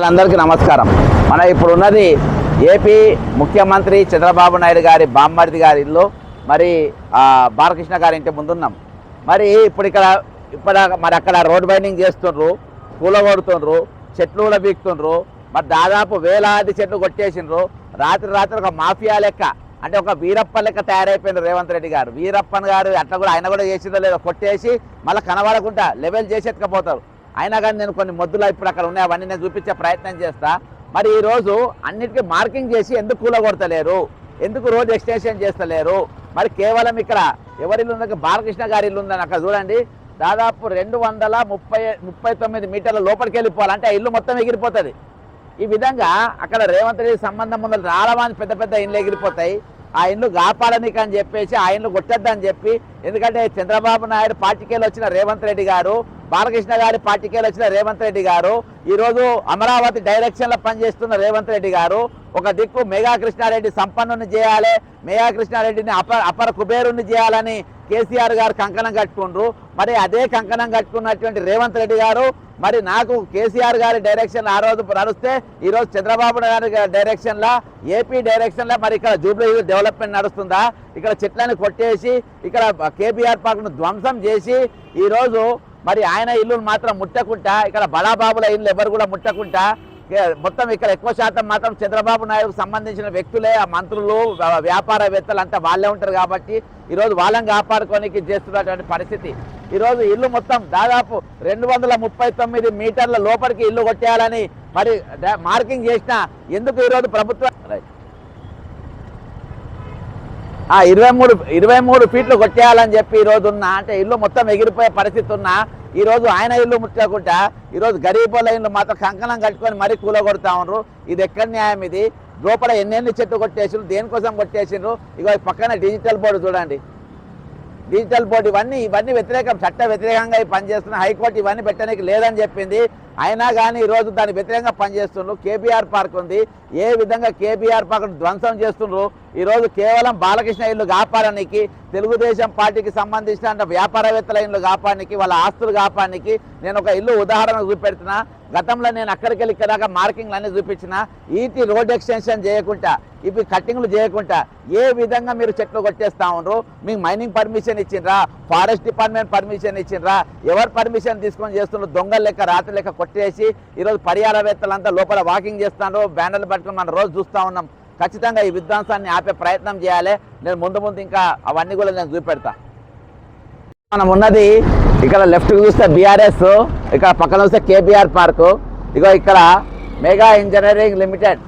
అందరికీ నమస్కారం. మన ఇప్పుడు ఉన్నది ఏపీ ముఖ్యమంత్రి చంద్రబాబు నాయుడు గారి బామ్మర్ది గారి ఇల్లు, మరి బాలకృష్ణ గారి ఇంటి ముందున్నాం. మరి మరి అక్కడ రోడ్ బైండింగ్ చేస్తుండ్రు, కూలగొడుతుండ్రు, చెట్లు కూడా బీక్తుండ్రు. మరి దాదాపు వేలాది చెట్లు కొట్టేసిండ్రు. రాత్రి ఒక మాఫియా లెక్క, అంటే ఒక వీరప్ప లెక్క తయారైపోయింది రేవంత్ రెడ్డి గారు. వీరప్పన్ గారు అట్లా కూడా ఆయన కూడా చేసిందో లేదో కొట్టేసి మళ్ళీ కనబడకుండా లెవెల్ చేసి ఎత్తుకపోతారు. అయినా కానీ నేను కొన్ని మొద్దులు ఇప్పుడు అక్కడ ఉన్నాయి, అవన్నీ నేను చూపించే ప్రయత్నం చేస్తా. మరి ఈరోజు అన్నిటికీ మార్కింగ్ చేసి ఎందుకు కూలగొడతలేరు, ఎందుకు రోడ్ ఎక్స్టెన్షన్ చేస్తలేరు? మరి కేవలం ఇక్కడ ఎవరి ఇల్లు ఉందో, బాలకృష్ణ గారి ఇల్లు ఉందని అక్కడ చూడండి. దాదాపు 239 మీటర్ల లోపలికి వెళ్ళిపోవాలంటే ఆ ఇల్లు మొత్తం ఎగిరిపోతుంది. ఈ విధంగా అక్కడ రేవంత్ రెడ్డి సంబంధం ముందు చాలా మంది పెద్ద పెద్ద ఇండ్లు ఎగిరిపోతాయి. ఆ ఇండ్లు కాపాడనీకి అని చెప్పేసి ఆ ఇండ్లు కొట్టద్దని చెప్పి, ఎందుకంటే చంద్రబాబు నాయుడు పార్టీకేలు వచ్చిన రేవంత్ రెడ్డి గారు, బాలకృష్ణ గారి పార్టీకేలు వచ్చిన రేవంత్ రెడ్డి గారు, ఈరోజు అమరావతి డైరెక్షన్లో పనిచేస్తున్న రేవంత్ రెడ్డి గారు, ఒక దిక్కు మెగా కృష్ణారెడ్డి సంపన్నుని చేయాలి, మెగా కృష్ణారెడ్డిని అపర కుబేరుని చేయాలని కేసీఆర్ గారు కంకణం కట్టుకుండ్రు. మరి అదే కంకణం కట్టుకున్నటువంటి రేవంత్ రెడ్డి గారు, మరి నాకు కేసీఆర్ గారి డైరెక్షన్ ఆ రోజు నడుస్తే ఈరోజు చంద్రబాబు నాయుడు గారి డైరెక్షన్లో, ఏపీ డైరెక్షన్లో మరి ఇక్కడ జూబ్లీ డెవలప్మెంట్ నడుస్తుందా? ఇక్కడ చెట్లను కొట్టేసి ఇక్కడ కేబీఆర్ పార్క్ను ధ్వంసం చేసి ఈరోజు మరి ఆయన ఇల్లును మాత్రం ముట్టకుండా, ఇక్కడ బడాబాబుల ఇల్లు ఎవరు కూడా ముట్టకుండా, మొత్తం ఇక్కడ ఎక్కువ శాతం మాత్రం చంద్రబాబు నాయుడుకు సంబంధించిన వ్యక్తులే, ఆ మంత్రులు, వ్యాపారవేత్తలు అంతా వాళ్ళే ఉంటారు. కాబట్టి ఈరోజు వాళ్ళని కాపాడుకోనికి చేస్తున్నటువంటి పరిస్థితి. ఈరోజు ఇల్లు మొత్తం దాదాపు 239 మీటర్ల లోపలికి ఇల్లు కొట్టేయాలని మరి మార్కింగ్ చేసినా ఎందుకు ఈరోజు ప్రభుత్వం 23 ఫీట్లు కొట్టేయాలని చెప్పి ఈరోజు ఉన్నా, అంటే ఇల్లు మొత్తం ఎగిరిపోయే పరిస్థితి ఉన్నా ఈరోజు ఆయన ఇల్లు ముట్టకుండా ఈరోజు గరీబుల ఇల్లు మాత్రం కంకణం కట్టుకొని మరీ కూలగొడతా ఉన్నారు. ఇది ఎక్కడ న్యాయం? ఇది లోపల ఎన్ని చెట్లు కొట్టేసిండ్రు, దేనికోసం కొట్టేసిండ్రు? ఇక పక్కన డిజిటల్ బోర్డు చూడండి, డిజిటల్ బోర్డు ఇవన్నీ వ్యతిరేకం, చట్ట వ్యతిరేకంగా పనిచేస్తున్న హైకోర్టు ఇవన్నీ పెట్టడానికి లేదని చెప్పింది. అయినా కానీ ఈరోజు దాని వ్యతిరేకంగా పనిచేస్తున్నారు. కేబీఆర్ పార్క్ ఉంది, ఏ విధంగా కేబీఆర్ పార్క్ను ధ్వంసం చేస్తున్నారు. ఈరోజు కేవలం బాలకృష్ణ ఇల్లు కాపాడడానికి, తెలుగుదేశం పార్టీకి సంబంధించిన వ్యాపారవేత్తల ఇల్లు కాపాడడానికి, వాళ్ళ ఆస్తులు కాపాడడానికి నేను ఒక ఇల్లు ఉదాహరణ చూపెడుతున్నా. గతంలో నేను అక్కడికి వెళ్ళి ఇక్కడ దాకా మార్కింగ్లు అన్నీ చూపించిన. ఈటి రోడ్ ఎక్స్టెన్షన్ చేయకుండా, ఇవి కట్టింగ్లు చేయకుండా ఏ విధంగా మీరు చెట్లు కొట్టేస్తా ఉన్నారు? మీకు మైనింగ్ పర్మిషన్ ఇచ్చిండ్రా? ఫారెస్ట్ డిపార్ట్మెంట్ పర్మిషన్ ఇచ్చిండ్రా? ఎవరు పర్మిషన్ తీసుకొని చేస్తున్నారు? దొంగల లెక్క రాత్రి లెక్క కొట్టేసి ఈరోజు పర్యావరణవేత్తలంతా లోపల వాకింగ్ చేస్తాను, బ్యానర్లు పట్టుకుని మనం రోజు చూస్తూ ఉన్నాం. ఖచ్చితంగా ఈ విధ్వంసాన్ని ఆపే ప్రయత్నం చేయాలి. నేను ముందు ఇంకా అవన్నీ కూడా నేను చూపెడతా. మనం ఉన్నది ఇక్కడ లెఫ్ట్కి చూస్తే బీఆర్ఎస్, ఇక్కడ పక్కన చూస్తే కేబీఆర్ పార్కు. ఇగో ఇక్కడ మెగా ఇంజనీరింగ్ లిమిటెడ్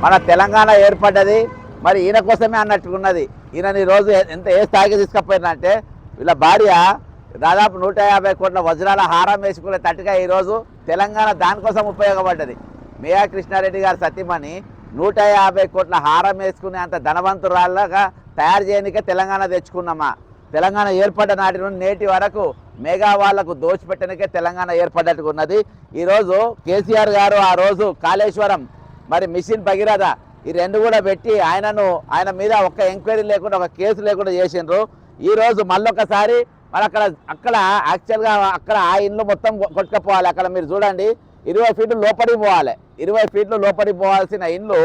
మన తెలంగాణ ఏర్పడ్డది. మరి ఈయన కోసమే అన్నట్టుకున్నది. ఈయనని ఈరోజు ఏ స్థాయికి తీసుకుపోయినంటే, వీళ్ళ భార్య దాదాపు 150 కోట్ల వజ్రాల హారం వేసుకునే తట్టుగా ఈరోజు తెలంగాణ దానికోసం ఉపయోగపడ్డది. మెగా కృష్ణారెడ్డి గారి సతీమణి 150 కోట్ల హారం వేసుకునే అంత ధనవంతురాళ్ళగా తయారు చేయడానికే తెలంగాణ తెచ్చుకున్నామా? తెలంగాణ ఏర్పడ్డ నాటి నుండి నేటి వరకు మెగా వాళ్లకు దోచిపెట్టడానికే తెలంగాణ ఏర్పడ్డట్టుగా ఉన్నది. ఈరోజు కేసీఆర్ గారు ఆ రోజు కాళేశ్వరం, మరి మిషన్ భగీరథ, ఈ రెండు కూడా పెట్టి ఆయన మీద ఒక్క ఎంక్వైరీ లేకుండా, ఒక కేసు లేకుండా చేసిండ్రు. ఈరోజు మళ్ళొకసారి మరి అక్కడ యాక్చువల్గా అక్కడ ఆ ఇల్లు మొత్తం కొట్టుకపోవాలి. అక్కడ మీరు చూడండి, 20 ఫీట్లు లోపలికి పోవాలి. 20 ఫీట్లు లోపలికి పోవాల్సిన ఇల్లు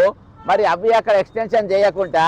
మరి అవి అక్కడ ఎక్స్టెన్షన్ చేయకుండా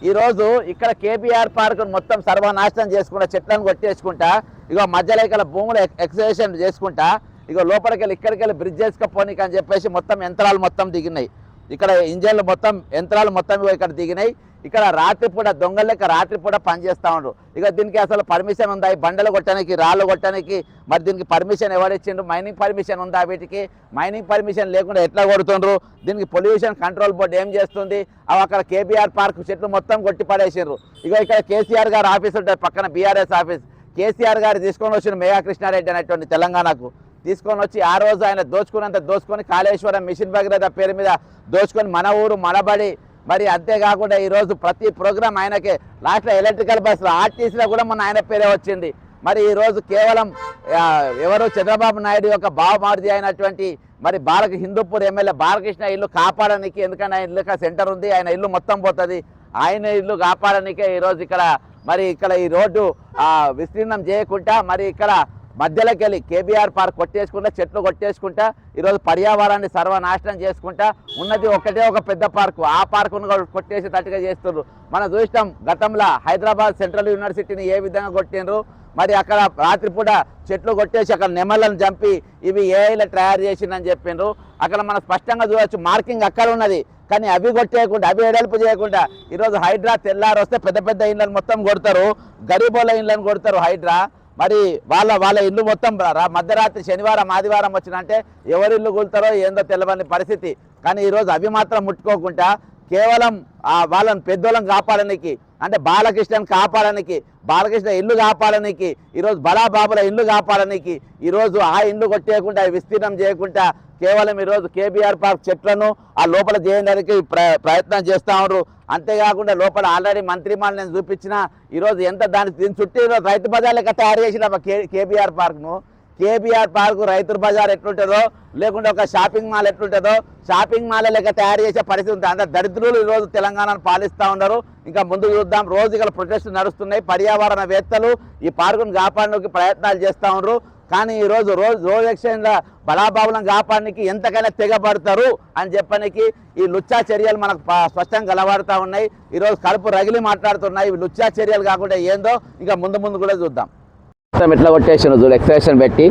ఈరోజు ఇక్కడ కేబీఆర్ పార్క్ మొత్తం సర్వనాశనం చేసుకుంటా, చెట్లను కొట్టేసుకుంటా, ఇగో మధ్యలో ఇక్కడ భూములు ఎక్స్టెన్షన్ చేసుకుంటా, ఇగో లోపలికి వెళ్ళి ఇక్కడికి వెళ్ళి బ్రిడ్జ్ చేసుకపోనికి అని చెప్పేసి మొత్తం యంత్రాలు మొత్తం దిగినాయి. ఇక్కడ ఇంజన్లు మొత్తం యంత్రాలు మొత్తం ఇక్కడ దిగినాయి. ఇక్కడ రాత్రిపూట దొంగల లెక్క రాత్రిపూట పనిచేస్తూ ఉండరు. ఇక దీనికి అసలు పర్మిషన్ ఉందా? ఈ బండలు కొట్టడానికి, రాళ్ళు కొట్టడానికి మరి దీనికి పర్మిషన్ ఎవరిచ్చిండ్రు? మైనింగ్ పర్మిషన్ ఉందా? వీటికి మైనింగ్ పర్మిషన్ లేకుండా ఎట్లా కొడుతుండ్రు? దీనికి పొల్యూషన్ కంట్రోల్ బోర్డు ఏం చేస్తుంది? అవి అక్కడ కేబీఆర్ పార్క్ చెట్లు మొత్తం కొట్టి పడేసిండ్రు. ఇక ఇక్కడ కేసీఆర్ గారు ఆఫీస్ ఉంటుంది పక్కన, బీఆర్ఎస్ ఆఫీస్. కేసీఆర్ గారు తీసుకొని వచ్చిన మెగా కృష్ణారెడ్డి అనేటువంటి తెలంగాణకు తీసుకొని వచ్చి ఆ రోజు ఆయన దోచుకున్నంత దోచుకొని కాళేశ్వరం మిషన్ భగీరథ పేరు మీద దోచుకొని మన ఊరు మనబడి, మరి అంతేకాకుండా ఈరోజు ప్రతి ప్రోగ్రాం ఆయనకే. లాస్ట్లో ఎలక్ట్రికల్ బస్సులు ఆర్టీసీలో కూడా మన ఆయన పేరే వచ్చింది. మరి ఈరోజు కేవలం ఎవరు చంద్రబాబు నాయుడు యొక్క బావమార్ది అయినటువంటి మరి హిందూపూర్ ఎమ్మెల్యే బాలకృష్ణ ఇల్లు కాపాడడానికి, ఎందుకంటే ఆయన ఇల్లు సెంటర్ ఉంది, ఆయన ఇల్లు మొత్తం పోతుంది, ఆయన ఇల్లు కాపాడడానికే ఈరోజు ఇక్కడ ఈ రోడ్డు విస్తీర్ణం చేయకుండా మరి ఇక్కడ మధ్యలోకి వెళ్ళి కేబీఆర్ పార్క్ కొట్టేసుకుంటా, చెట్లు కొట్టేసుకుంటా ఈరోజు పర్యావరణాన్ని సర్వనాశనం చేసుకుంటా ఉన్నది ఒకటే ఒక పెద్ద పార్కు. ఆ పార్కును కొట్టేసి తట్టుగా చేస్తున్నారు. మనం చూసినాం గతంలో హైదరాబాద్ సెంట్రల్ యూనివర్సిటీని ఏ విధంగా కొట్టిండ్రు. మరి అక్కడ రాత్రిపూట చెట్లు కొట్టేసి అక్కడ నెమలను చంపి ఇవి ఏఐలో తయారు చేసిందని చెప్పిండ్రు. అక్కడ మనం స్పష్టంగా చూడవచ్చు, మార్కింగ్ అక్కడ ఉన్నది. కానీ అవి కొట్టేయకుండా, అవి ఎడల్పు చేయకుండా ఈరోజు హైడ్రా తెల్లారు వస్తే పెద్ద పెద్ద ఇళ్ళని మొత్తం కొడతారు, గరీబోల ఇళ్ళని కొడతారు హైడ్రా. మరి వాళ్ళ ఇల్లు మొత్తం మధ్యరాత్రి శనివారం ఆదివారం వచ్చినంటే ఎవరి ఇల్లు కూలుతారో ఏందో తెలియని పరిస్థితి. కానీ ఈరోజు అవి మాత్రం ముట్టుకోకుండా కేవలం వాళ్ళని పెద్దోళ్ళని కాపాడడానికి, అంటే బాలకృష్ణని కాపాడడానికి, బాలకృష్ణ ఇల్లు కాపాడడానికి, ఈరోజు బడాబాబుల ఇల్లు కాపాడడానికి ఈరోజు ఆ ఇల్లు కొట్టేయకుండా విస్తీర్ణం చేయకుండా కేవలం ఈరోజు కేబీఆర్ పార్క్ చెట్లను ఆ లోపల చేయడానికి ప్రయత్నం చేస్తూ ఉన్నారు. అంతేకాకుండా లోపల ఆల్రెడీ మంత్రిమాలు నేను చూపించిన ఈరోజు ఎంత దీని చుట్టూ ఈరోజు రైతు బజార్ లెక్క తయారు చేసిన KBR పార్క్ను. KBR park Rythu Bazar ఎట్లుంటుందో, లేకుంటే ఒక షాపింగ్ మాల్ ఎట్లుంటుందో, షాపింగ్ మాల్ లెక్క తయారు చేసే పరిస్థితి ఉంటుంది. అందరు దరిద్రులు ఈరోజు తెలంగాణను పాలిస్తూ ఉన్నారు. ఇంకా ముందు చూద్దాం. రోజు ఇక్కడ ప్రొటెస్టులు నడుస్తున్నాయి. పర్యావరణవేత్తలు ఈ పార్కును కాపాడడానికి ప్రయత్నాలు చేస్తూ ఉన్నారు. కానీ ఈరోజు రోజు ఎక్స్చేంజ్లో బడాబాబులను కాపాడడానికి ఎంతకైనా తెగబడతారు అని చెప్పడానికి ఈ లుచ్చా చర్యలు మనకు స్పష్టంగా కలబడుతూ ఉన్నాయి. ఈరోజు కడుపు రగిలి మాట్లాడుతున్నాయి. ఇవి లుచ్చా చర్యలు కాకుండా ఏందో ఇంకా ముందు కూడా చూద్దాం. మొత్తం ఎట్లా కొట్టేసిండ్రు చూడు, ఎక్స్ప్రెషన్ పెట్టి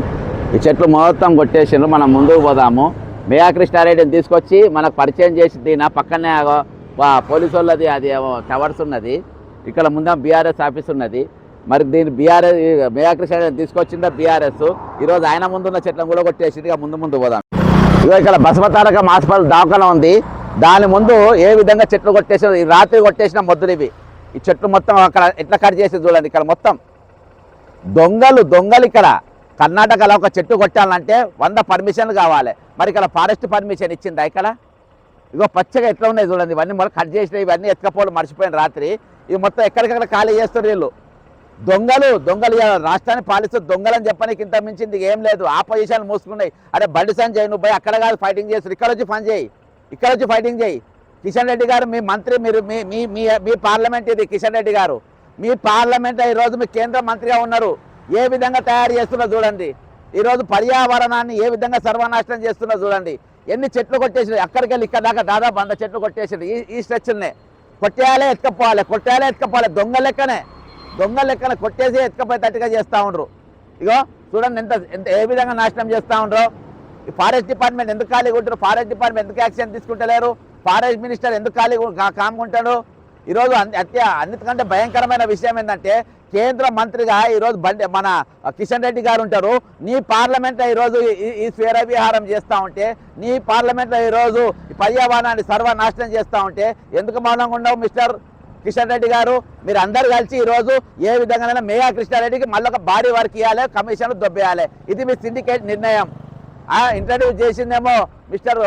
ఈ చెట్లు మొత్తం కొట్టేసిండ్రు. మనం ముందుకు పోదాము. మేఘా కృష్ణారెడ్డిని తీసుకొచ్చి మనకు పరిచయం చేసి దీని పక్కనే పోలీసు వాళ్ళది అది టవర్స్ ఉన్నది. ఇక్కడ ముందే బీఆర్ఎస్ ఆఫీస్ ఉన్నది. మరి దీని బీఆర్ఎస్ మేఘా కృష్ణారెడ్డిని తీసుకొచ్చిందా బీఆర్ఎస్. ఈరోజు ఆయన ముందున్న చెట్లను కూడా కొట్టేసింది. ఇక ముందు పోదాం. ఇక ఇక్కడ బసవతారకం హాస్పిటల్ దవాఖాన ఉంది. దాని ముందు ఏ విధంగా చెట్లు కొట్టేసిన, ఈ రాత్రి కొట్టేసిన మొద్దులు ఇవి. ఈ చెట్లు మొత్తం అక్కడ ఎట్లా కట్ చేసి చూడండి. ఇక్కడ మొత్తం దొంగలు ఇక్కడ కర్ణాటకలో ఒక చెట్టు కొట్టాలంటే 100 పర్మిషన్లు కావాలి. మరి ఇక్కడ ఫారెస్ట్ పర్మిషన్ ఇచ్చిందా ఇక్కడ? ఇగో పచ్చగా ఎట్లా ఉన్నాయి చూడండి. ఇవన్నీ మళ్ళీ కట్ చేసినాయి. ఇవన్నీ ఎత్తుకపోవడం మర్చిపోయిన రాత్రి. ఇవి మొత్తం ఎక్కడికక్కడ ఖాళీ చేస్తారు వీళ్ళు. దొంగలు రాష్ట్రాన్ని పాలిస్తూ దొంగలని చెప్పడానికి ఇంత మించింది ఏం లేదు. ఆపోజిషన్ మూసుకున్నాయి. అరే బండి సంజయ్ నువ్వు పోయి అక్కడ కాదు ఫైటింగ్ చేస్తారు, ఇక్కడ వచ్చి పని చేయి, ఇక్కడ వచ్చి ఫైటింగ్ చేయి. కిషన్ రెడ్డి గారు మీ మంత్రి, మీరు మీ పార్లమెంట్ ఇది. కిషన్ రెడ్డి గారు మీ పార్లమెంట్ ఈరోజు మీ కేంద్ర మంత్రిగా ఉన్నారు. ఏ విధంగా తయారు చేస్తున్నా చూడండి. ఈరోజు పర్యావరణాన్ని ఏ విధంగా సర్వనాశనం చేస్తున్నా చూడండి. ఎన్ని చెట్లు కొట్టేసి అక్కడికి వెళ్ళి ఇక్కడ దాకా దాదాపు 100 చెట్లు కొట్టేసి ఈ స్ట్రెచ్నే కొట్టేయాలే ఎత్తుకపోవాలి. దొంగ లెక్కనే కొట్టేసి ఎత్తుకపోయి తట్టుగా చేస్తూ ఉండరు. ఇగో చూడండి ఎంత ఏ విధంగా నాశనం చేస్తూ ఉండరు. ఈ ఫారెస్ట్ డిపార్ట్మెంట్ ఎందుకు ఖాళీగా ఉంటారు? ఫారెస్ట్ డిపార్ట్మెంట్ ఎందుకు యాక్షన్ తీసుకుంటలేరు? ఫారెస్ట్ మినిస్టర్ ఎందుకు కామ్గుంటాడు? ఈరోజు అన్నిటికంటే భయంకరమైన విషయం ఏంటంటే కేంద్ర మంత్రిగా ఈరోజు మన కిషన్ రెడ్డి గారు ఉంటారు. నీ పార్లమెంట్లో ఈరోజు ఈ స్వేర విహారం చేస్తూ ఉంటే, నీ పార్లమెంట్లో ఈరోజు పర్యావరణాన్ని సర్వనాశనం చేస్తూ ఉంటే ఎందుకు మౌనంగా ఉండవు మిస్టర్ కిషన్ రెడ్డి గారు? మీరు అందరు కలిసి ఈరోజు ఏ విధంగా మేఘా కృష్ణారెడ్డికి మళ్ళీ ఒక భారీ వర్క్ ఇవ్వాలి, కమిషన్ దొబ్బేయాలి. ఇది మీ సిండికేట్ నిర్ణయం. ఇంట్రడ్యూస్ చేసిందేమో మిస్టర్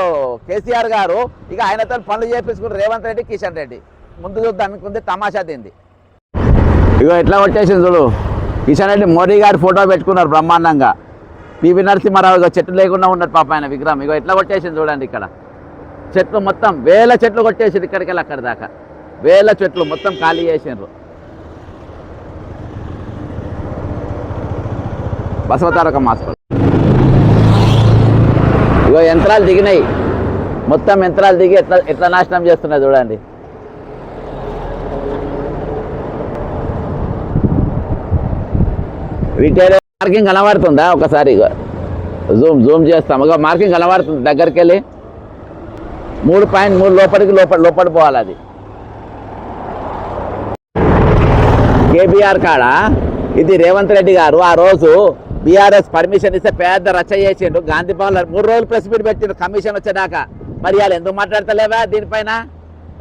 కేసీఆర్ గారు. ఇక ఆయనతో పనులు చేపించుకున్నారు రేవంత్ రెడ్డి, కిషన్ రెడ్డి. ముందు చూద్దాం, ముందు తమాషా తింది. ఇగో ఎట్లా కొట్టేసింది చూడు. కిషన్ రెడ్డి మోడీ గారి ఫోటో పెట్టుకున్నారు బ్రహ్మాండంగా. పివి నరసింహారావు ఇగో చెట్లు లేకుండా ఉన్నట్టు పాప ఆయన విగ్రహం. ఇగో ఎట్లా కొట్టేసింది చూడండి. ఇక్కడ చెట్లు మొత్తం 1000 చెట్లు కొట్టేసింది. ఇక్కడికి వెళ్ళి అక్కడి దాకా 1000 చెట్లు మొత్తం ఖాళీ చేసిండ్రు. బసవతారకం హాస్పిటల్. ఇగో యంత్రాలు దిగినాయి. మొత్తం యంత్రాలు దిగి ఎట్లా నాశనం చేస్తున్నాయి చూడండి. రిటైల్ మార్కింగ్ కనబడుతుందా? ఒకసారి జూమ్ చేస్తాం. ఇక మార్కింగ్ కనబడుతుంది దగ్గరికి వెళ్ళి. 3.3 లోపలికి పోవాలి. అది కేబీఆర్ కాడ ఇది రేవంత్ రెడ్డి గారు ఆ రోజు బీఆర్ఎస్ పర్మిషన్ ఇస్తే పెద్ద రచ్చ చేసిండు. గాంధీ భవన్లో 3 రోజులు ప్రెస్ మీట్ పెట్టిండు కమిషన్ వచ్చేదాకా. మరి వాళ్ళు ఎందుకు మాట్లాడతలేవా దీనిపైన?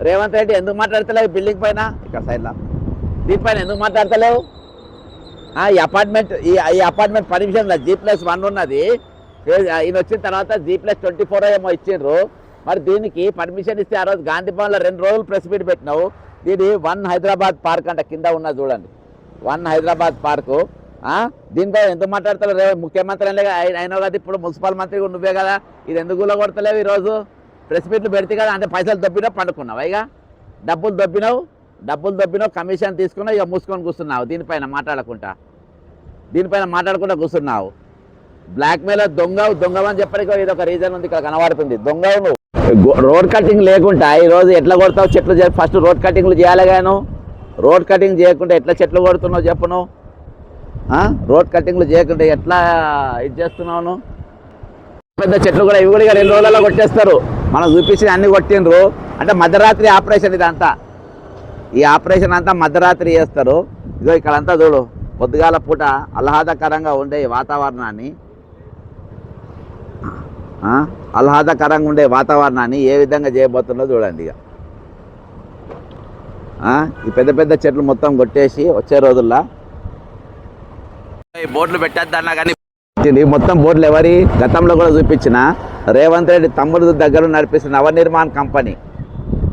రేవంత్ రెడ్డి ఎందుకు మాట్లాడతలేవు బిల్డింగ్ పైన? ఇక్కడ సైడ్లో దీనిపైన ఎందుకు మాట్లాడతలేవు? ఈ అపార్ట్మెంట్ పర్మిషన్ G+1 ఉన్నది. ఈయన వచ్చిన తర్వాత G+24 ఏమో ఇచ్చిండ్రు. మరి దీనికి పర్మిషన్ ఇస్తే ఆ రోజు గాంధీ భవన్లో 2 రోజులు ప్రెస్ మీట్ పెట్టినావు. దీని 1 హైదరాబాద్ పార్క్ అంట కింద ఉన్నది చూడండి. 1 హైదరాబాద్ పార్కు. దీనిపై ఎందుకు మాట్లాడతలేవు? ముఖ్యమంత్రి అయినా కదా, ఇప్పుడు మున్సిపల్ మంత్రి నువ్వే కదా. ఇది ఎందుకు గుల్లగొడతలేవు? ఈరోజు ప్రెస్ మీట్లు పెడితే కదా. అంటే పైసలు దొబ్బినావు, పండుకున్నావు. ఇక డబ్బులు దొబ్బినావు, కమిషన్ తీసుకున్నావు, ఇక మూసుకొని కూర్చున్నావు దీనిపైన మాట్లాడకుండా. దీనిపైన మాట్లాడకుండా కూర్చున్నావు. బ్లాక్మెయిల్ దొంగవని చెప్పడానికి ఇది ఒక రీజన్ ఉంది, ఇక్కడ కనబడుతుంది. దొంగవు రోడ్ కటింగ్ లేకుండా ఈరోజు ఎట్లా కొడతావు చెట్లు? ఫస్ట్ రోడ్ కటింగ్లు చేయాలి గాను. రోడ్ కటింగ్ చేయకుండా ఎట్లా చెట్లు కొడుతున్నావు చెప్పు నువ్వు? రోడ్ కటింగ్లు చేయకుండా ఎట్లా ఇది చేస్తున్నావు? పెద్ద చెట్లు కూడా ఇవి కూడా 2 రోజులలో కొట్టేస్తారు. మనం చూపించి అన్ని కొట్టిండ్రు. అంటే మధ్యరాత్రి ఆపరేషన్ ఇదంతా. ఈ ఆపరేషన్ అంతా మధ్యరాత్రి చేస్తారు. ఇదో ఇక్కడంతా చూడు, పొద్దుగాల పూట ఆహ్లాదకరంగా ఉండే వాతావరణాన్ని ఏ విధంగా చేయబోతుందో చూడండి. ఇక ఈ పెద్ద పెద్ద చెట్లు మొత్తం కొట్టేసి వచ్చే రోజుల్లో ఈ బోర్డులు పెట్టేద్దన్నా కానీ మొత్తం బోర్డులు ఎవరి గతంలో కూడా చూపించిన రేవంత్ రెడ్డి తమ్ముడు దగ్గర నడిపిస్తున్న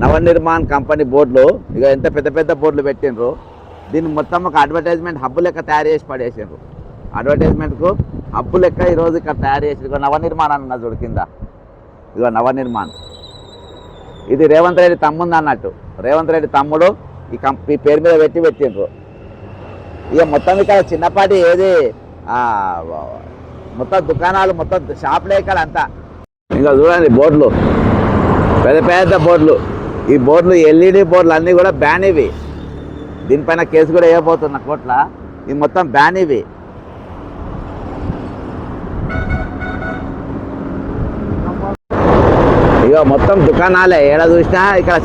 నవనిర్మాణ్ కంపెనీ బోర్డులు. ఇక ఎంత పెద్ద పెద్ద బోర్డులు పెట్టిండ్రు. దీన్ని మొత్తం ఒక అడ్వర్టైజ్మెంట్ హబ్బు లెక్క తయారు చేసి పడేసారు. అడ్వర్టైజ్మెంట్కు హబ్బు లెక్క ఈరోజు ఇక్కడ తయారు చేసి ఇక నవనిర్మాణ్ అన్న చూడు కింద. ఇక నవనిర్మాణ్ ఇది రేవంత్ రెడ్డి తమ్ముంది అన్నట్టు. రేవంత్ రెడ్డి తమ్ముడు ఈ పేరు మీద పెట్టిండ్రు. ఇక మొత్తం ఇక్కడ చిన్నపాటి ఏది మొత్తం దుకాణాలు మొత్తం షాపులే ఇక్కడ అంతా. ఇంకా చూడండి బోర్డులు, పెద్ద పెద్ద బోర్డులు. ఈ బోర్డులు ఎల్ఈడి బోర్డులు అన్నీ కూడా బ్యాన్. ఇవి దీనిపైన కేసు కూడా వేయబోతున్న కోట్ల. ఇది మొత్తం బ్యాన్. ఇవి ఇక మొత్తం దుకాణాలే. ఏడ చూసినా ఇక్కడ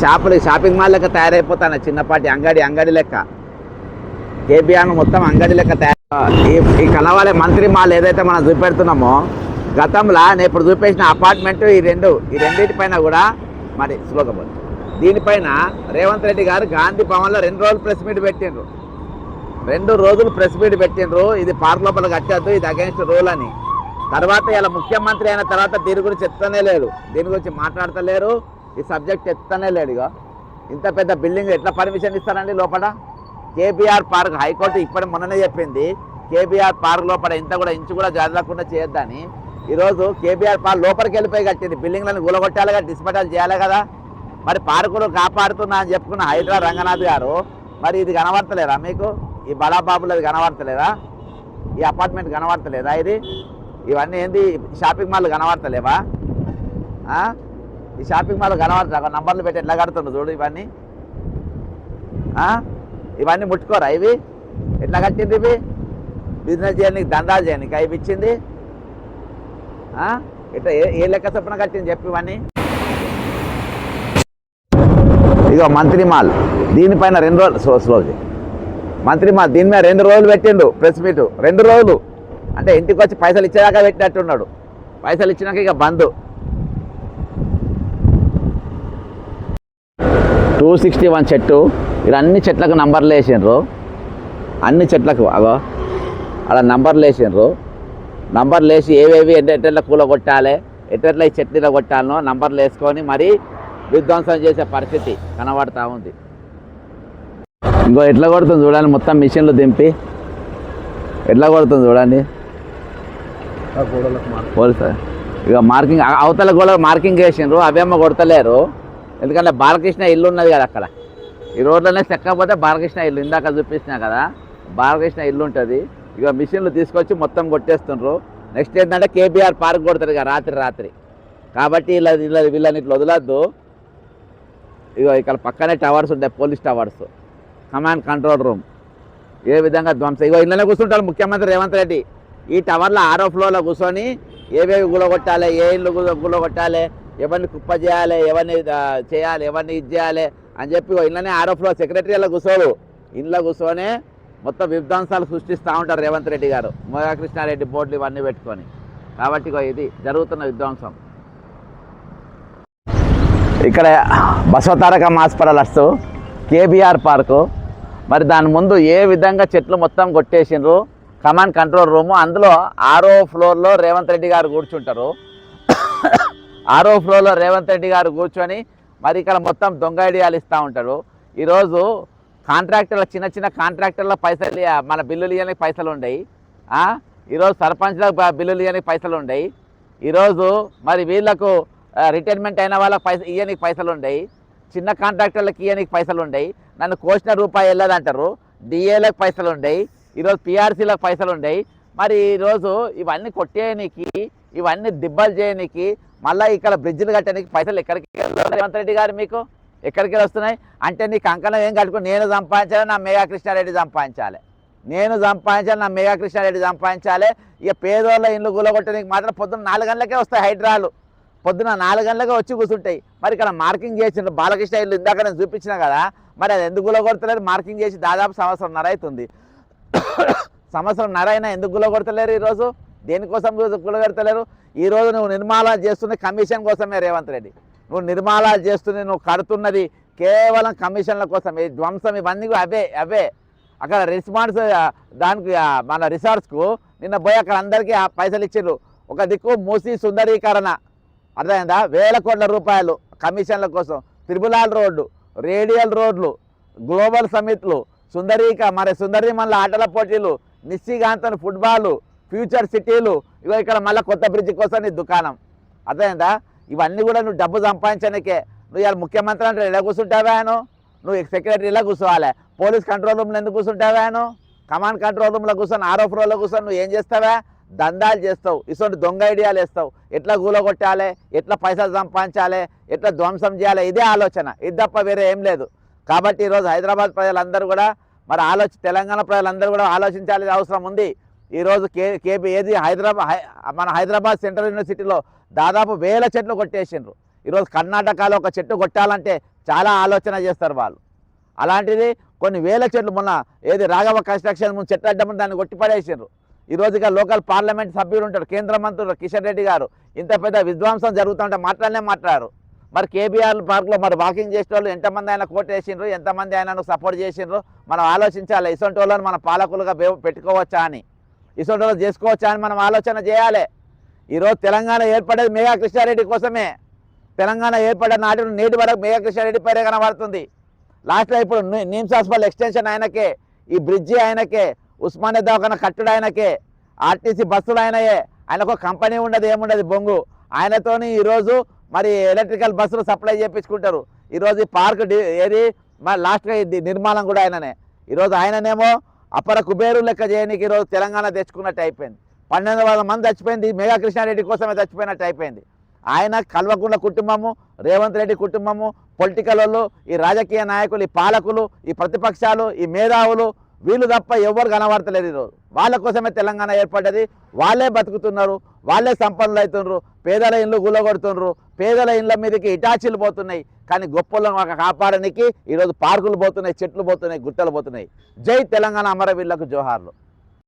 షాపింగ్ మాల్ లెక్క తయారైపోతాను. చిన్నపాటి అంగడి లెక్క. కేబీఆర్ మొత్తం అంగడి లెక్క తయారు. ఈ కలవాలే మంత్రి మాల్ ఏదైతే మనం చూపెడుతున్నామో గతంలో నేను ఇప్పుడు చూపించిన అపార్ట్మెంట్ ఈ రెండింటిపైన కూడా మరి స్లోగన్. దీనిపైన రేవంత్ రెడ్డి గారు గాంధీ భవన్లో 2 రోజులు ప్రెస్ మీట్ పెట్టిండ్రు. 2 రోజులు ప్రెస్ మీట్ పెట్టిండ్రు. ఇది పార్క్ లోపల కట్టద్దు, ఇది అగైన్స్ట్ రూల్ అని. తర్వాత ఇలా ముఖ్యమంత్రి అయిన తర్వాత దీని గురించి ఎత్తనే లేడు, దీని గురించి మాట్లాడతలేరు, ఈ సబ్జెక్ట్ ఎత్తనే లేడు. ఇక ఇంత పెద్ద బిల్డింగ్ ఎట్లా పర్మిషన్ ఇస్తారండి లోపల? కేబీఆర్ పార్క్ హైకోర్టు ఇప్పటి మొన్ననే చెప్పింది కేబీఆర్ పార్క్ లోపల ఇంత కూడా ఇంచు కూడా జరగకుండా చేయొద్దని. ఈరోజు కేబీఆర్ పార్క్ లోపలికి వెళ్ళిపోయి కట్టింది. బిల్డింగ్లను గులగొట్టాలి కదా, డిస్మెటల్ చేయాలి కదా. మరి పార్కులు కాపాడుతున్నా అని చెప్పుకున్న హైదరాబాద్ రంగనాథ్ గారు మరి ఇది కనబడతలేదా మీకు? ఈ బడాబాబులు అది కనబడతలేదా? ఈ అపార్ట్మెంట్ కనబడతలేదా? ఇవన్నీ ఏంది? షాపింగ్ మాల్ కనబడతలేవా? ఈ షాపింగ్ మాల్ కనబడతా నంబర్లు పెట్టి ఎట్లా కడుతుండ్రు చూడు. ఇవన్నీ ముట్టుకోరా? ఇవి ఎట్లా కట్టింది? ఇవి బిజినెస్ చేయడానికి, దందాలు చేయడానికి ఇవి ఇచ్చింది. ఇట్లా ఏ లెక్క చొప్పున కట్టింది చెప్పి ఇవన్నీ. ఇక మంత్రి మాల్ దీనిపైన 2 రోజులు మంత్రి మాల్ దీని మీద 2 రోజులు పెట్టిండు ప్రెస్ మీట్. 2 రోజులు అంటే ఇంటికి వచ్చి పైసలు ఇచ్చేదాకా పెట్టినట్టున్నాడు. పైసలు ఇచ్చినాక ఇక బంద్. 261 చెట్టు. ఇలా అన్ని చెట్లకు నంబర్లు వేసిండ్రు. అన్ని చెట్లకు అగో అలా నంబర్లు వేసిండ్రు. నంబర్లు వేసి ఏవేవి ఎట్లా కూల కొట్టాలి, ఎట్లా ఈ చెట్లు కొట్టాలనో నంబర్లు వేసుకొని మరి విధ్వంసం చేసే పరిస్థితి కనబడతా ఉంది. ఇంకో ఎట్లా కొడుతుంది చూడండి, మొత్తం మిషన్లు దింపి ఎట్లా కొడుతుంది చూడండి. ఇక మార్కింగ్ అవతల గోడ మార్కింగ్ వేసిండ్రు, అవేమో కొడతలేరు. ఎందుకంటే బాలకృష్ణ ఇల్లు ఉన్నది కదా అక్కడ. ఈ రోడ్లోనే చెక్కకపోతే బాలకృష్ణ ఇల్లు ఇందాక చూపించినా కదా, బాలకృష్ణ ఇల్లు ఉంటుంది. ఇక మిషన్లు తీసుకొచ్చి మొత్తం కొట్టేస్తుండ్రు. నెక్స్ట్ ఏంటంటే కేబీఆర్ పార్క్ కొడతారు ఇక రాత్రి. కాబట్టి వీళ్ళని ఇట్లా వదలద్దు. ఇక ఇక్కడ పక్కనే టవర్స్ ఉంటాయి, police towers, command control room. ఏ విధంగా ధ్వంసం. ఇగో ఇళ్ళనే కూర్చుంటారు ముఖ్యమంత్రి రేవంత్ రెడ్డి. ఈ టవర్లో 6వ ఫ్లోర్లో కూర్చొని ఏవేవి గులగొట్టాలి, ఏ ఇల్లు గులగొట్టాలి, ఎవరిని కుప్ప చేయాలి, ఎవరిని చేయాలి, ఎవరిని ఇది చేయాలి అని చెప్పి ఇళ్ళనే 6వ ఫ్లోర్ సెక్రటరీలో కూర్చోడు. ఇంట్లో కూర్చొని మొత్తం విధ్వంసాలు సృష్టిస్తూ ఉంటారు రేవంత్ రెడ్డి గారు. మురళీకృష్ణారెడ్డి బోర్డులు ఇవన్నీ పెట్టుకొని. కాబట్టి ఇది జరుగుతున్న విధ్వంసం. ఇక్కడ బసవతారకం హాస్పిటల్ వస్తూ కేబీఆర్ పార్కు. మరి దాని ముందు ఏ విధంగా చెట్లు మొత్తం కొట్టేసిండ్రు. కమాండ్ కంట్రోల్ రూము, అందులో 6వ ఫ్లోర్లో రేవంత్ రెడ్డి గారు కూర్చుంటారు. 6వ ఫ్లోర్లో రేవంత్ రెడ్డి గారు కూర్చొని మరి ఇక్కడ మొత్తం దొంగ ఐడియాలు ఇస్తూ ఉంటారు. ఈరోజు కాంట్రాక్టర్ల చిన్న కాంట్రాక్టర్ల పైసలు మన బిల్లులు ఇవ్వడానికి పైసలు ఉండయి. ఈరోజు సర్పంచ్లకు బిల్లులు ఇవ్వడానికి పైసలు ఉండయి. ఈరోజు మరి వీళ్ళకు రిటైర్మెంట్ అయిన వాళ్ళకి ఇవ్వడానికి పైసలు ఉండయి. చిన్న కాంట్రాక్టర్లకు ఇవ్వడానికి పైసలు ఉండయి. నన్ను కోసిన రూపాయి వెళ్ళదంటారు. డిఏలకు పైసలు ఉండయి, ఈరోజు పిఆర్సీలకు పైసలు ఉండేవి. మరి ఈరోజు ఇవన్నీ కొట్టేయడానికి, ఇవన్నీ దిబ్బలు చేయడానికి, మళ్ళీ ఇక్కడ బ్రిడ్జిలు కట్టడానికి పైసలు ఎక్కడికి రేవంత్ రెడ్డి గారు మీకు ఎక్కడికి వస్తున్నాయి? అంటే నీకు అంకణం ఏం కట్టుకుని నేను సంపాదించాలి, నా మేఘా కృష్ణారెడ్డి సంపాదించాలి, నేను సంపాదించాలి, నా మేఘా కృష్ణారెడ్డి సంపాదించాలి. ఇక పేదోళ్ళ ఇండ్లు గులగొట్టడానికి మాత్రం పొద్దున్న 4 గంటలకే వస్తాయి హైడ్రాలు, పొద్దున 4 గంటలకే వచ్చి కూర్చుంటాయి. మరి ఇక్కడ మార్కింగ్ చేసిండ్రు బాలకృష్ణ ఇల్లు, ఇందాక నేను చూపించిన కదా, మరి అది ఎందుకు గులగొడతలేరు? మార్కింగ్ చేసి దాదాపు 1.5 సంవత్సరం అవుతుంది. 1.5 సంవత్సరం అయినా ఎందుకు గులగొడతలేరు? ఈరోజు దేనికోసం గులగొడతలేరు? ఈరోజు నువ్వు నిర్మాణాలు చేస్తున్న కమిషన్ కోసమే రేవంత్ రెడ్డి. నువ్వు నిర్మాణాలు చేస్తున్నది, నువ్వు కడుతున్నది కేవలం కమిషన్ల కోసం. ఈ ధ్వంసం ఇవన్నీ అవే అక్కడ రెస్పాన్స్ దానికి మన రిసార్ట్స్కు నిన్న పోయి అక్కడ అందరికీ పైసలు ఇచ్చిండ్రు. ఒక దిక్కు మూసి సుందరీకరణ, అర్థమైందా? 1000 కోట్ల రూపాయలు కమిషన్ల కోసం. త్రిబులాల్ రోడ్డు, రేడియల్ రోడ్లు, గ్లోబల్ సమిట్లు, మరి సుందరీమణుల ఆటల పోటీలు, నిశ్చిగాంతన్ ఫుట్బాల్, ఫ్యూచర్ సిటీలు, ఇగో ఇక్కడ మళ్ళీ కొత్త బ్రిడ్జి కోసం నీ దుకాణం. అర్థమైందా? ఇవన్నీ కూడా నువ్వు డబ్బు సంపాదించడానికే. నువ్వు ఇలా ముఖ్యమంత్రి అంటే ఇలా కూర్చుంటావాను, నువ్వు సెక్రటరీ ఇలా కూర్చోవాలి. పోలీస్ కంట్రోల్ రూమ్లో ఎందుకు కూర్చుంటావాను? కమాండ్ కంట్రోల్ రూమ్లో కూర్చొని, ఆర్ఓ ఫ్లోర్లో కూర్చొని నువ్వు ఏం చేస్తావా? దందాలు చేస్తావు, ఇటువంటి దొంగ ఐడియాలు వేస్తావు. ఎట్లా కూలగొట్టాలి, ఎట్లా పైసలు సంపాదించాలి, ఎట్లా ధ్వంసం చేయాలి, ఇదే ఆలోచన, ఇది తప్ప వేరే ఏం లేదు. కాబట్టి ఈరోజు హైదరాబాద్ ప్రజలందరూ కూడా మరి తెలంగాణ ప్రజలందరూ కూడా ఆలోచించాల్సిన అవసరం ఉంది. ఈరోజు మన హైదరాబాద్ సెంట్రల్ యూనివర్సిటీలో దాదాపు 1000 చెట్లు కొట్టేసిండ్రు. ఈరోజు కర్ణాటకలో ఒక చెట్టు కొట్టాలంటే చాలా ఆలోచన చేస్తారు వాళ్ళు. అలాంటిది కొన్ని 1000 చెట్లు మొన్న రాఘవ కన్స్ట్రక్షన్ ముందు చెట్టు అడ్డమని దాన్ని కొట్టి పడేసిండ్రు. ఈరోజు ఇక లోకల్ పార్లమెంట్ సభ్యులు ఉంటారు, కేంద్ర మంత్రులు కిషన్ రెడ్డి గారు, ఇంత పెద్ద విధ్వంసం జరుగుతుంటే మాట్లాడారు. మరి కేబీఆర్ పార్క్లో మరి వాకింగ్ చేసే వాళ్ళు ఎంతమంది ఆయన కోట్ వేసిండ్రు, ఎంతమంది ఆయనను సపోర్ట్ చేసిండ్రు? మనం ఆలోచించాలి. ఇటువంటి వాళ్ళని మన పాలకులుగా పెట్టుకోవచ్చా అని, ఇటువంటి వాళ్ళు చేసుకోవచ్చా అని మనం ఆలోచన చేయాలి. ఈరోజు తెలంగాణ ఏర్పడేది మేఘా కృష్ణారెడ్డి కోసమే. తెలంగాణ ఏర్పడే నాటి నేటి వరకు మేఘా కృష్ణారెడ్డి పేరే కనబడుతుంది. లాస్ట్లో ఇప్పుడు నిమ్స్ హాస్పిటల్ ఎక్స్టెన్షన్ ఆయనకే, ఈ బ్రిడ్జి ఆయనకే, ఉస్మానియా దవాఖాన కట్టుడు ఆయనకే, ఆర్టీసీ బస్సులు ఆయనయే. ఆయనకు కంపెనీ ఉండదు, ఏముండదు, బొంగు. ఆయనతోని ఈరోజు మరి ఎలక్ట్రికల్ బస్సులు సప్లై చేయించుకుంటారు. ఈరోజు ఈ పార్క్ మరి లాస్ట్గా నిర్మాణం కూడా ఆయననే. ఈరోజు ఆయననేమో అపర కుబేరు లెక్క చేయడానికి ఈరోజు తెలంగాణ తెచ్చుకున్నట్టు అయిపోయింది. 1200 మంది చచ్చిపోయింది మేఘా కృష్ణారెడ్డి కోసమే చచ్చిపోయినట్టు అయిపోయింది. ఆయన కల్వకుంట్ల కుటుంబము, రేవంత్ రెడ్డి కుటుంబము, పొలిటికల్ వాళ్ళు, ఈ రాజకీయ నాయకులు, ఈ పాలకులు, ఈ ప్రతిపక్షాలు, ఈ మేధావులు, వీళ్ళు తప్ప ఎవరు కనబడతలేరు. ఈరోజు వాళ్ళ కోసమే తెలంగాణ ఏర్పడ్డది. వాళ్ళే బతుకుతున్నారు, వాళ్ళే సంపన్నులు అవుతున్నారు. పేదల ఇళ్ళు గుల్లగొడుతున్నారు, పేదల ఇళ్ళ మీదకి ఇటాచీలు పోతున్నాయి. కానీ గొప్పలను కాపాడడానికి ఈరోజు పార్కులు పోతున్నాయి, చెట్లు పోతున్నాయి, గుట్టలు పోతున్నాయి. జై తెలంగాణ అమరవీరులకు జోహార్లు.